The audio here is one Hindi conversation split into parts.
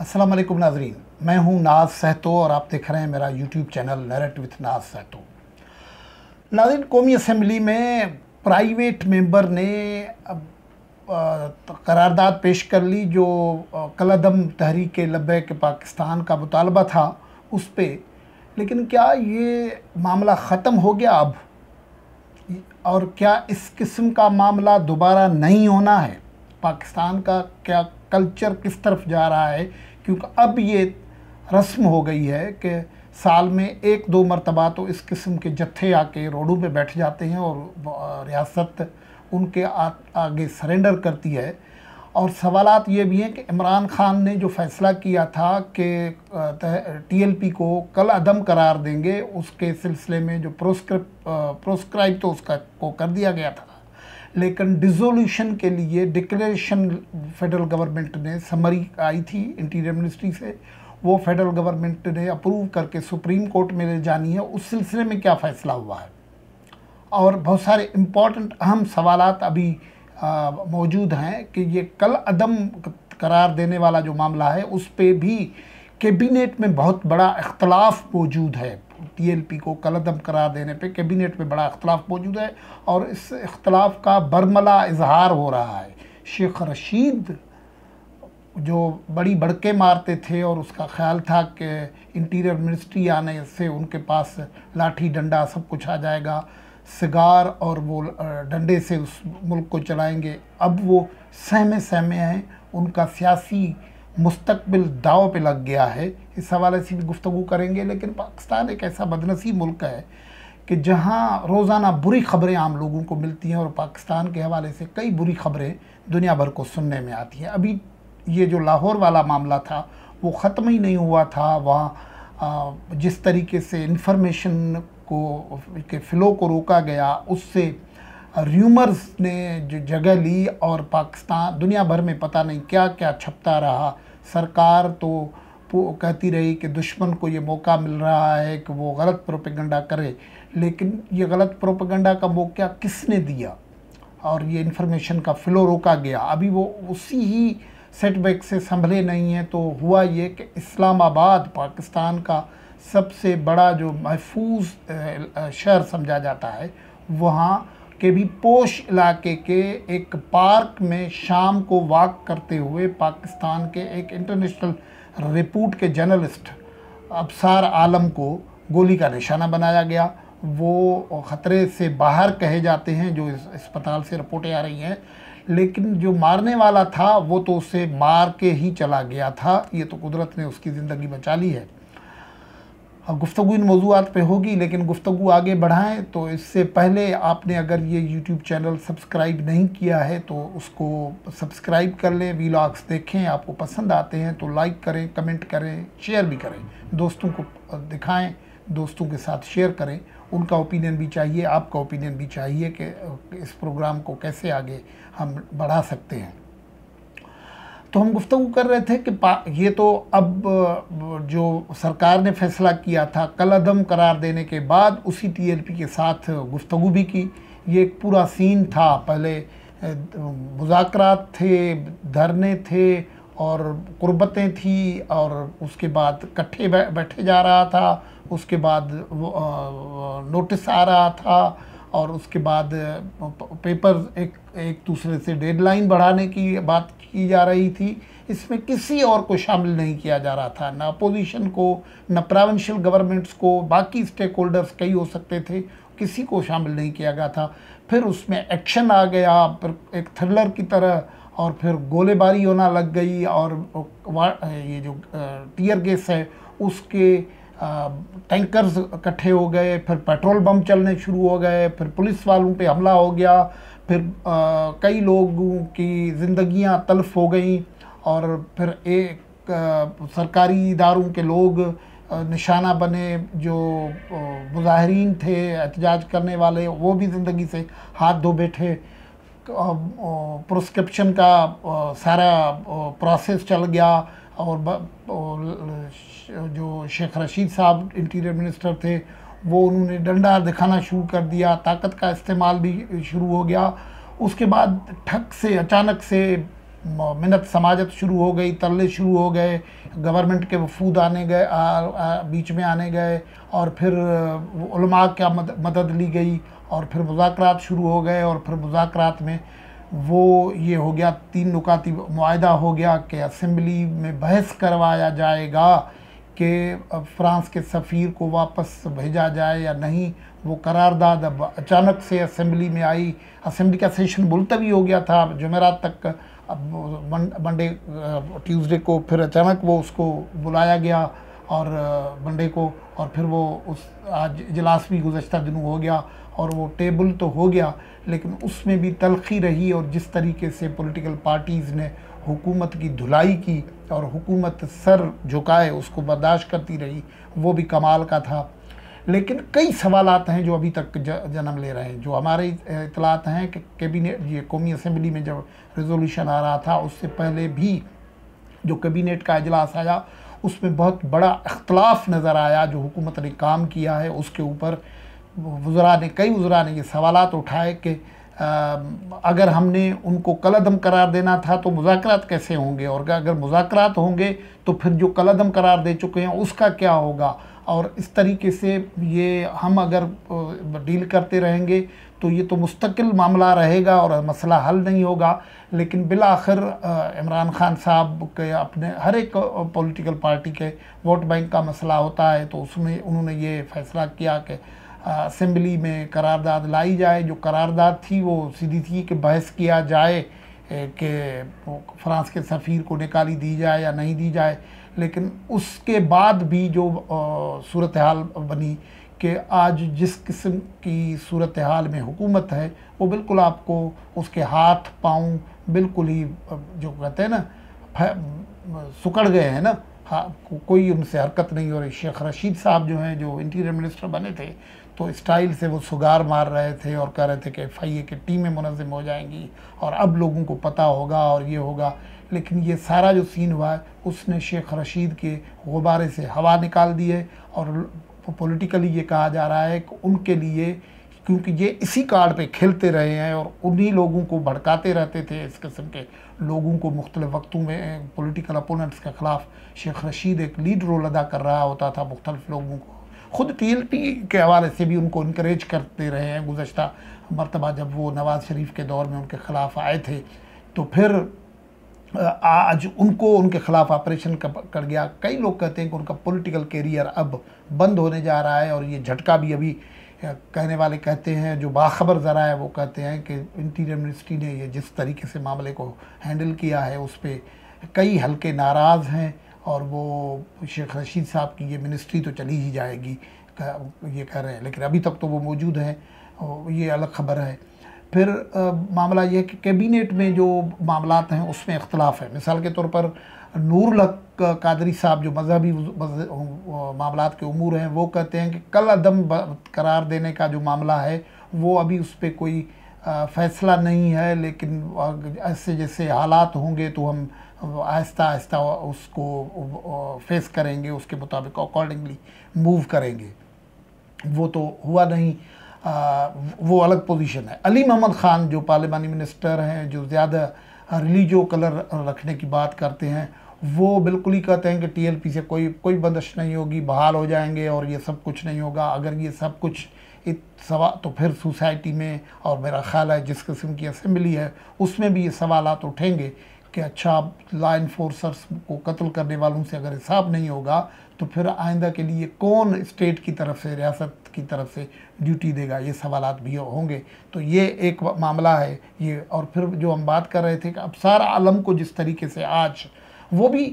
अस्सलाम वालेकुम नाजरीन, मैं हूं नाज सहतो और आप देख रहे हैं मेरा यूट्यूब चैनल नैरेट विथ नाज सहतो। नाज़रीन, कौमी असम्बली में प्राइवेट मेंबर ने करारदाद पेश कर ली जो कलअदम तहरीक लब्बैक पाकिस्तान का मुतालबा था उस पे। लेकिन क्या ये मामला ख़त्म हो गया अब, और क्या इस किस्म का मामला दोबारा नहीं होना है? पाकिस्तान का क्या कल्चर किस तरफ जा रहा है? क्योंकि अब ये रस्म हो गई है कि साल में एक दो मरतबा तो इस किस्म के जत्थे आके रोडों पे बैठ जाते हैं और रियासत उनके आगे सरेंडर करती है। और सवालात ये भी हैं कि इमरान खान ने जो फ़ैसला किया था कि TLP को कल अदम करार देंगे, उसके सिलसिले में जो प्रोस्क्राइब तो उसका को कर दिया गया था, लेकिन डिसोल्यूशन के लिए डिक्लेरेशन फेडरल गवर्नमेंट ने समरी आई थी इंटीरियर मिनिस्ट्री से, वो फेडरल गवर्नमेंट ने अप्रूव करके सुप्रीम कोर्ट में ले जानी है। उस सिलसिले में क्या फ़ैसला हुआ है? और बहुत सारे इम्पॉर्टेंट अहम सवालात अभी मौजूद हैं कि ये कल अदम करार देने वाला जो मामला है उस पे भी कैबिनेट में बहुत बड़ा इख्तलाफ मौजूद है। TLP को कल अदम करार देने पे कैबिनेट में बड़ा इख्तलाफ मौजूद है और इस इख्तलाफ का बरमला इजहार हो रहा है। शेख रशीद जो बड़ी बड़के मारते थे और उसका ख्याल था कि इंटीरियर मिनिस्ट्री आने से उनके पास लाठी डंडा सब कुछ आ जाएगा, सिगार और वो डंडे से उस मुल्क को चलाएंगे, अब वो सहमे हैं, उनका सियासी मुस्तकबिल दाव पे लग गया है। इस हवाले से भी गुफ्तगू करेंगे। लेकिन पाकिस्तान एक ऐसा बदनसीब मुल्क है कि जहाँ रोज़ाना बुरी ख़बरें आम लोगों को मिलती हैं और पाकिस्तान के हवाले से कई बुरी ख़बरें दुनिया भर को सुनने में आती हैं। अभी ये जो लाहौर वाला मामला था वो ख़त्म ही नहीं हुआ था। वहाँ जिस तरीके से इंफॉर्मेशन के फ़्लो को रोका गया, उससे र्यूमर्स ने जो जगह ली और पाकिस्तान दुनिया भर में पता नहीं क्या क्या छपता रहा। सरकार तो कहती रही कि दुश्मन को ये मौका मिल रहा है कि वो गलत प्रोपेगेंडा करे, लेकिन ये गलत प्रोपेगेंडा का मौका किसने दिया और ये इन्फॉर्मेशन का फ़्लो रोका गया। अभी वो उसी ही सेटबैक से संभले नहीं हैं। तो हुआ ये कि इस्लामाबाद पाकिस्तान का सबसे बड़ा जो महफूज शहर समझा जाता है, वहाँ के भी पोश इलाके के एक पार्क में शाम को वॉक करते हुए पाकिस्तान के एक इंटरनेशनल रिपोर्ट के जर्नलिस्ट अबसार आलम को गोली का निशाना बनाया गया। वो ख़तरे से बाहर कहे जाते हैं, जो इस अस्पताल से रिपोर्टें आ रही हैं, लेकिन जो मारने वाला था वो तो उसे मार के ही चला गया था। ये तो कुदरत ने उसकी ज़िंदगी बचा ली है। गुफ्तगू इन मौज़ूआत पे होगी, लेकिन गुफ्तगू आगे बढ़ाएं तो इससे पहले आपने अगर ये यूट्यूब चैनल सब्सक्राइब नहीं किया है तो उसको सब्सक्राइब कर लें। वीलॉग्स देखें, आपको पसंद आते हैं तो लाइक करें, कमेंट करें, शेयर भी करें, दोस्तों को दिखाएं, दोस्तों के साथ शेयर करें। उनका ओपिनियन भी चाहिए, आपका ओपिनियन भी चाहिए कि इस प्रोग्राम को कैसे आगे हम बढ़ा सकते हैं। तो हम गुफ्तगू कर रहे थे कि ये तो अब जो सरकार ने फ़ैसला किया था कल अदम करार देने के बाद उसी TLP के साथ गुफ्तगू भी की। ये एक पूरा सीन था। पहले मुज़ाकरात थे, धरने थे और कुर्बतें थी, और उसके बाद इकट्ठे बैठे जा रहा था, उसके बाद नोटिस आ रहा था, और उसके बाद पेपर एक दूसरे से डेडलाइन बढ़ाने की बात की जा रही थी। इसमें किसी और को शामिल नहीं किया जा रहा था, ना अपोजिशन को, ना प्रोविंशियल गवर्नमेंट्स को, बाकी स्टेक होल्डर्स कई हो सकते थे, किसी को शामिल नहीं किया गया था। फिर उसमें एक्शन आ गया, फिर एक थ्रिलर की तरह, और फिर गोलेबारी होना लग गई, और ये जो टीयर गैस है उसके टैंकर्स इकट्ठे हो गए, फिर पेट्रोल बम चलने शुरू हो गए, फिर पुलिस वालों पे हमला हो गया, फिर कई लोगों की ज़िंदगियां तल्फ़ हो गई, और फिर एक सरकारी इदारों के लोग निशाना बने। जो मुजाहिरीन थे, एहतजाज करने वाले, वो भी ज़िंदगी से हाथ धो बैठे। प्रोस्क्रिप्शन का सारा प्रोसेस चल गया, और जो शेख रशीद साहब इंटीरियर मिनिस्टर थे वो उन्होंने डंडा दिखाना शुरू कर दिया, ताकत का इस्तेमाल भी शुरू हो गया। उसके बाद ठक से अचानक से मिन्नत समाजत शुरू हो गई, तरले शुरू हो गए, गवर्नमेंट के वफूद आने गए, बीच में आने गए, और फिर उलमा क्या मदद ली गई, और फिर मुज़ाकरात शुरू हो गए, और फिर मुज़ाकरात में वो ये हो गया, 3 नुकाती मुआहदा हो गया कि असेंबली में बहस करवाया जाएगा कि फ्रांस के सफ़ीर को वापस भेजा जाए या नहीं। वो करारदाद अब अचानक से असेंबली में आई। असेंबली का सेशन मुलतवी हो गया था जुमेरात तक, अब मंडे ट्यूसडे को फिर अचानक वो उसको बुलाया गया, और मंडे को, और फिर वो उस आज इजलास भी गुज़श्ता दिनों हो गया, और वो टेबल तो हो गया, लेकिन उसमें भी तलखी रही, और जिस तरीके से पॉलिटिकल पार्टीज़ ने हुकूमत की धुलाई की और हुकूमत सर झुकाए उसको बर्दाश्त करती रही, वो भी कमाल का था। लेकिन कई सवालात हैं जो अभी तक जन्म ले रहे हैं। जो हमारे इतलात हैं कि कैबिनेट, ये कौमी असम्बली में जब रेजोल्यूशन आ रहा था, उससे पहले भी जो कैबिनेट का इजलास आया उसमें बहुत बड़ा इख्तलाफ नज़र आया। जो हुकूमत ने काम किया है उसके ऊपर कई वज़रा ने ये सवालात उठाए कि अगर हमने उनको कलअदम करार देना था तो मुज़ाकरात कैसे होंगे, और अगर मुज़ाकरात होंगे तो फिर जो कलअदम करार दे चुके हैं उसका क्या होगा। और इस तरीके से ये हम अगर डील करते रहेंगे तो ये तो मुस्तकिल मामला रहेगा और मसला हल नहीं होगा। लेकिन बिलाखिर इमरान खान साहब के अपने हर एक पॉलिटिकल पार्टी के वोट बैंक का मसला होता है, तो उसमें उन्होंने ये फ़ैसला किया कि असेंबली में करारदाद लाई जाए। जो करारदाद थी वो सीधी थी कि बहस किया जाए कि फ्रांस के सफ़ीर को निकाली दी जाए या नहीं दी जाए। लेकिन उसके बाद भी जो सूरत हाल बनी कि आज जिस किस्म की सूरत हाल में हुकूमत है, वो बिल्कुल आपको उसके हाथ पाँव बिल्कुल ही जो कहते हैं ना सुकड़ गए हैं ना, हाँ, कोई उनसे हरकत नहीं हो रही। शेख रशीद साहब जो हैं, जो इंटीरियर मिनिस्टर बने थे, तो स्टाइल से वो सुगार मार रहे थे और कह रहे थे कि FIA की टीमें मुनज़्ज़म हो जाएंगी और अब लोगों को पता होगा और ये होगा। लेकिन ये सारा जो सीन हुआ है उसने शेख रशीद के गुब्बारे से हवा निकाल दी है। और पॉलिटिकली ये कहा जा रहा है कि उनके लिए, क्योंकि ये इसी कार्ड पे खेलते रहे हैं और उन्हीं लोगों को भड़काते रहते थे, इस किस्म के लोगों को मुख्तलिफ़ वक्तों में पॉलिटिकल अपोनेंट्स के ख़िलाफ़ शेख रशीद एक लीड रोल अदा कर रहा होता था मुख्तलिफ़ लोगों को। ख़ुद TLP के हवाले से भी उनको इनकरेज करते रहे हैं। गुज़श्ता मरतबा जब वो नवाज़ शरीफ के दौर में उनके ख़िलाफ़ आए थे, तो फिर आज उनको उनके ख़िलाफ़ ऑपरेशन कर गया। कई लोग कहते हैं कि उनका पॉलिटिकल कैरियर अब बंद होने जा रहा है, और ये झटका भी अभी कहने वाले कहते हैं, जो बाखबर ज़रा है वो कहते हैं कि इंटीरियर मिनिस्ट्री ने ये जिस तरीके से मामले को हैंडल किया है उस पर कई हल्के नाराज़ हैं, और वो शेख रशीद साहब की ये मिनिस्ट्री तो चली ही जाएगी ये कह रहे हैं। लेकिन अभी तक तो वो मौजूद हैं, ये अलग ख़बर है। फिर मामला ये है कि कैबिनेट में जो मामलात हैं उसमें इख्तलाफ है। मिसाल के तौर पर नूरुल हक कादरी साहब जो मजहबी मामलात के उमूर हैं, वो कहते हैं कि कल अदम करार देने का जो मामला है वो अभी उस पर कोई फ़ैसला नहीं है, लेकिन ऐसे जैसे हालात होंगे तो हम आहिस्ता आहिस्ता उसको फेस करेंगे, उसके मुताबिक अकॉर्डिंगली मूव करेंगे। वो तो हुआ नहीं, वो अलग पोजीशन है। अली मोहम्मद ख़ान जो पार्लिमानी मिनिस्टर हैं, जो ज़्यादा रिलीजियो कलर रखने की बात करते हैं, वो बिल्कुल ही कहते हैं कि TLP से कोई बंदिश नहीं होगी, बहाल हो जाएंगे और ये सब कुछ नहीं होगा। अगर ये सब कुछ तो फिर सोसाइटी में, और मेरा ख़्याल है जिस किस्म की असेंबली है उसमें भी ये सवालात उठेंगे कि अच्छा, लॉ इन्फोर्सर्स को कत्ल करने वालों से अगर हिसाब नहीं होगा तो फिर आइंदा के लिए कौन स्टेट की तरफ से, रियासत की तरफ से ड्यूटी देगा, ये सवालात भी होंगे। तो ये एक मामला है ये। और फिर जो हम बात कर रहे थे कि अब सारा आलम को जिस तरीके से आज वो भी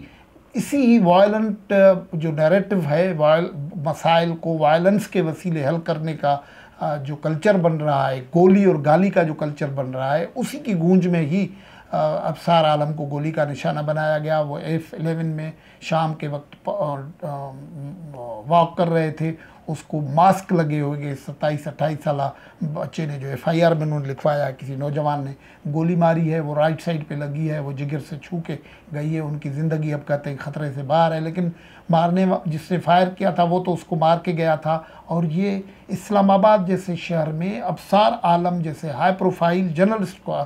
इसी ही वायलेंट जो नैरेटिव है, मसाइल को वायलेंस के वसीले हल करने का जो कल्चर बन रहा है, गोली और गाली का जो कल्चर बन रहा है, उसी की गूंज में ही अब सारा आलम को गोली का निशाना बनाया गया। वो F11 में शाम के वक्त वॉक कर रहे थे, उसको मास्क लगे हुए 27-28 साल बच्चे ने, जो FIR में उन्होंने लिखवाया, किसी नौजवान ने गोली मारी है, वो राइट साइड पे लगी है, वो जिगर से छू के गई है। उनकी ज़िंदगी अब कहते हैं ख़तरे से बाहर है, लेकिन जिसने फायर किया था वो तो उसको मार के गया था। और ये इस्लामाबाद जैसे शहर में अब सार आलम जैसे हाई प्रोफाइल जर्नलिस्ट को